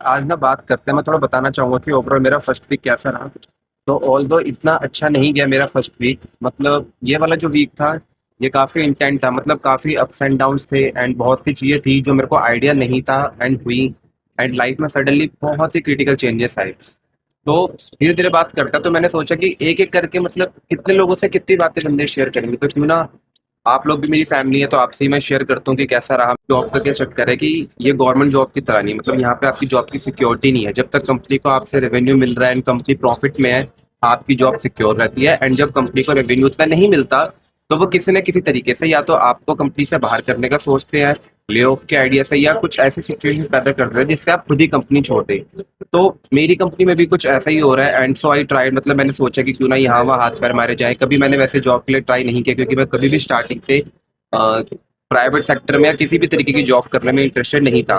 आज ना बात करते हैं। मैं थोड़ा बताना चाहूंगा कि ओवरऑल मेरा फर्स्ट वीक कैसा रहा। तो ऑल्दो इतना अच्छा नहीं गया मेरा फर्स्ट वीक। मतलब ये वाला जो वीक था, ये काफ़ी इंटेंट था। मतलब काफ़ी अप्स एंड डाउन्स थे एंड बहुत सी चीज़ें थी जो मेरे को आइडिया नहीं था एंड हुई। एंड लाइफ में सडनली बहुत ही क्रिटिकल चेंजेस आए। तो धीरे धीरे बात करता तो मैंने सोचा कि एक एक करके मतलब कितने लोगों से कितनी बातें बंदे शेयर करेंगे, तो क्यों ना आप लोग भी मेरी फैमिली है तो आपसे ही मैं शेयर करता हूँ कि कैसा रहा। जॉब का क्या चक्कर है कि ये गवर्नमेंट जॉब की तरह नहीं है। मतलब यहाँ पे आपकी जॉब की सिक्योरिटी नहीं है। जब तक कंपनी को आपसे रेवेन्यू मिल रहा है एंड कंपनी प्रॉफिट में है, आपकी जॉब सिक्योर रहती है। एंड जब कंपनी को रेवेन्यू उतना नहीं मिलता, तो वो किसी न किसी तरीके से या तो आपको कंपनी से बाहर करने का सोचते हैं, ले ऑफ के आइडिया से, या कुछ ऐसी सिचुएशन पैदा कर रहे हैं जिससे आप खुद ही कंपनी छोड़ दें। तो मेरी कंपनी में भी कुछ ऐसा ही हो रहा है। एंड सो आई ट्राइड, मतलब मैंने सोचा कि क्यों ना यहाँ वहाँ हाथ पैर मारे जाए। कभी मैंने वैसे जॉब के लिए ट्राई नहीं किया, क्योंकि मैं कभी भी स्टार्टिंग से प्राइवेट सेक्टर में या किसी भी तरीके की जॉब करने में इंटरेस्टेड नहीं था।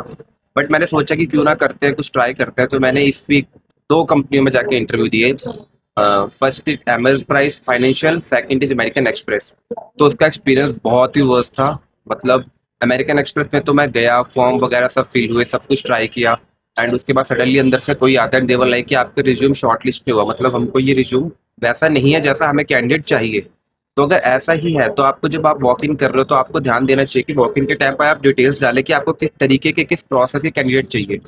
बट मैंने सोचा कि क्यों ना करते हैं, कुछ ट्राई करते हैं। तो मैंने इस वीक दो कंपनियों में जाके इंटरव्यू दिए। First is Ameriprise Financial, second is American Express. तो उसका एक्सपीरियंस बहुत ही वर्स्ट था। मतलब अमेरिकन एक्सप्रेस में तो मैं गया, फॉर्म वगैरह सब फिल हुए, सब कुछ ट्राई किया। एंड उसके बाद सडनली अंदर से कोई आता है, देवर लाइक कि आपका रिज्यूम शॉर्ट लिस्ट नहीं हुआ। मतलब हमको ये रिज्यूम वैसा नहीं है जैसा हमें कैंडिडेट चाहिए। तो अगर ऐसा ही है तो आपको, जब आप वॉक इन कर रहे हो, तो आपको ध्यान देना चाहिए कि वॉक इन के टाइम पर आप डिटेल्स डालें कि आपको किस तरीके के, किस प्रोसेस के कैंडिडेट चाहिए।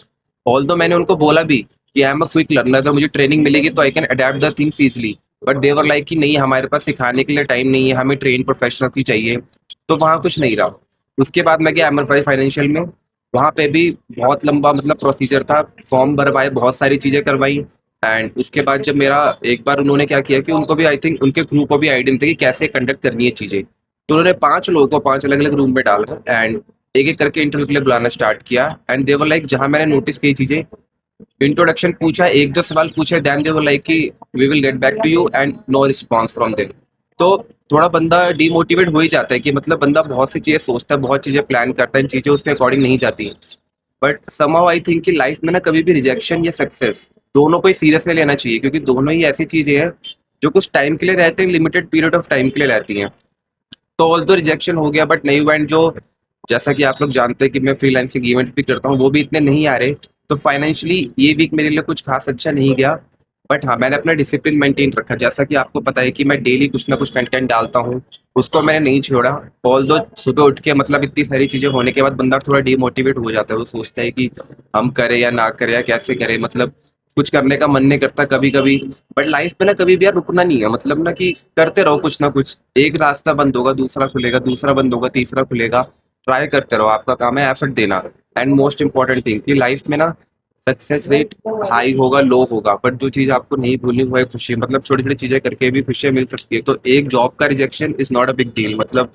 ऑल दो मैंने उनको बोला भी कि I am a quick learner, अगर मुझे ट्रेनिंग मिलेगी तो I can adapt the things easily. But they were like कि नहीं, हमारे पास सिखाने के लिए टाइम नहीं है, हमें ट्रेन प्रोफेशनल ही चाहिए। तो वहाँ कुछ नहीं रहा। उसके बाद मैं गया एमरप्राइज फाइनेंशियल में। वहाँ पे भी बहुत लंबा मतलब प्रोसीजर था। फॉर्म भरवाए, बहुत सारी चीज़ें करवाई। एंड उसके बाद जब मेरा, एक बार उन्होंने क्या किया कि उनको भी, आई थिंक उनके क्रू को भी आइडिया नहीं था कि कैसे कंडक्ट करनी है चीज़ें। तो उन्होंने 5 लोगों को 5 अलग अलग रूम में डाला एंड एक एक करके इंटरव्यू के लिए बुलाना स्टार्ट किया। एंड देवर लाइक, जहां मैंने नोटिस की चीजें, इंट्रोडक्शन पूछा, एक दो सवाल पूछे, देन देवर लाइक कि we will get back to you, and no response from them. तो थोड़ा बंदा डीमोटिवेट हो ही जाता है कि मतलब बंदा बहुत सी चीजें सोचता है, बहुत चीजें प्लान करता है, इन चीजें उसके अकॉर्डिंग नहीं जाती। बट समहाउ आई थिंक कि लाइफ में ना कभी भी रिजेक्शन या सक्सेस दोनों को ही सीरियस में लेना चाहिए, क्योंकि दोनों ही ऐसी चीजें हैं जो कुछ टाइम के लिए रहते हैं, लिमिटेड पीरियड ऑफ टाइम के लिए रहती हैं। तो ऑल दो रिजेक्शन हो गया, बट नहीं हुआ। एंड जो, जैसा कि आप लोग जानते हैं कि मैं फ्रीलांसिंग इवेंट्स भी करता हूँ, वो भी इतने नहीं आ रहे। तो फाइनेंशियली ये वीक मेरे लिए कुछ खास अच्छा नहीं गया। बट हाँ, मैंने अपना डिसिप्लिन मेंटेन रखा। जैसा कि आपको पता है कि मैं डेली कुछ ना कुछ कंटेंट डालता हूँ, उसको मैंने नहीं छोड़ा। ऑल दो सुबह उठ के, मतलब इतनी सारी चीजें होने के बाद बंदा थोड़ा डिमोटिवेट हो जाता है। वो सोचता है कि हम करें या ना करें या कैसे करें, मतलब कुछ करने का मन नहीं करता कभी कभी। बट लाइफ में ना कभी भी यार रुकना नहीं है। मतलब ना कि करते रहो कुछ ना कुछ। एक रास्ता बंद होगा, दूसरा खुलेगा, दूसरा बंद होगा, तीसरा खुलेगा। ट्राई करते रहो, आपका काम है एफर्ट देना। एंड मोस्ट इंपॉर्टेंट थिंग कि लाइफ में ना सक्सेस रेट हाई होगा, लो होगा, बट जो चीज आपको नहीं भूलनी वो है खुशी। मतलब छोटी छोटी चीजें करके भी खुशियां मिल सकती है। तो एक जॉब का rejection is not a big deal. मतलब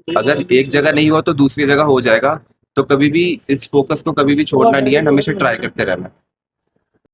अगर एक जगह नहीं हुआ तो दूसरी जगह हो जाएगा। तो कभी भी इस फोकस को कभी भी छोड़ना नहीं है, हमेशा ट्राई करते रहना है।